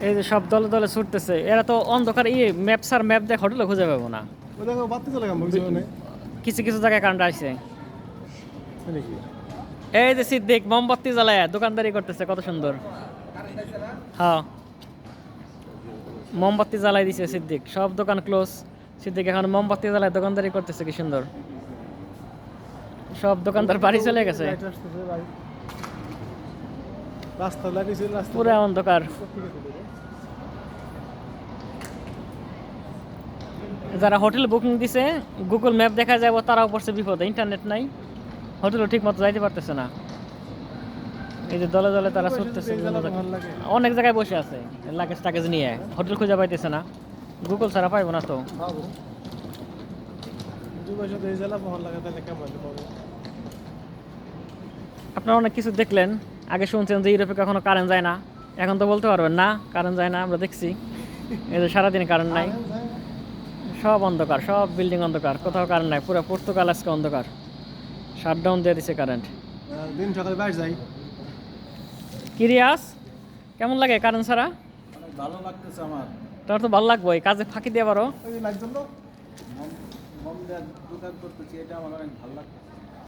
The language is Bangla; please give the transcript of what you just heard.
এই যে সব দলে দলে ছুটতেছে, এরা তো অন্ধকার ম্যাপ দেখ হোটেলে খুঁজে পাবো না। কিছু কিছু জায়গায় কারেন্ট আসছে। এই যে সিদ্দিক মোমবাতি জ্বালায় দোকানদারি করতেছে, কত সুন্দর। হ্যাঁ, মোমবাতি জ্বালাই দিছে সিদ্দিক, সব দোকান ক্লোজ। সিদ্দিক এখন মোমবাতি জ্বালায় দোকানদারি করতেছে, কি সুন্দর। সব দোকানদার বাড়ি চলে গেছে, পুরো অন্ধকার। যারা হোটেল বুকিং দিছে গুগল ম্যাপ দেখা যাবো, তারাও পড়ছে বিপদে, ইন্টারনেট নাই, হোটেলও ঠিক মতো যাইতে পারতেছে না। এই যে দলে দলে তারা ছুটতেছে, অনেক জায়গায় বসে আছে লাগেজ টাগেজ নিয়ে, হোটেল খুঁজে পাইতেছে না, গুগল ছাড়া পাইবো না তো। আপনারা অনেক কিছু দেখলেন, আগে শুনছেন যে ইউরোপে কখনো কারেন্ট যায় না, এখন তো বলতে পারবেন না কারেন্ট যায় না, আমরা দেখছি এই যে সারাদিন কারেন্ট নাই, সব অন্ধকার, সব বিল্ডিং অন্ধকার, কোথাও কারেন্ট নাই, পুরো পর্তুগাল আজকে অন্ধকার, শাটডাউন দিয়ে দিছে কারেন্ট। দিন সকালে বাইরে যাই। কি রিয়াস, কেমন লাগে কারেন্ট ছাড়া? ভালো লাগতেছে আমার। তোর তো ভালো লাগবে, কাজে ফাঁকি দিয়ে পারো। দোকান করতেছি, এটা আমার অনেক ভালো লাগছে।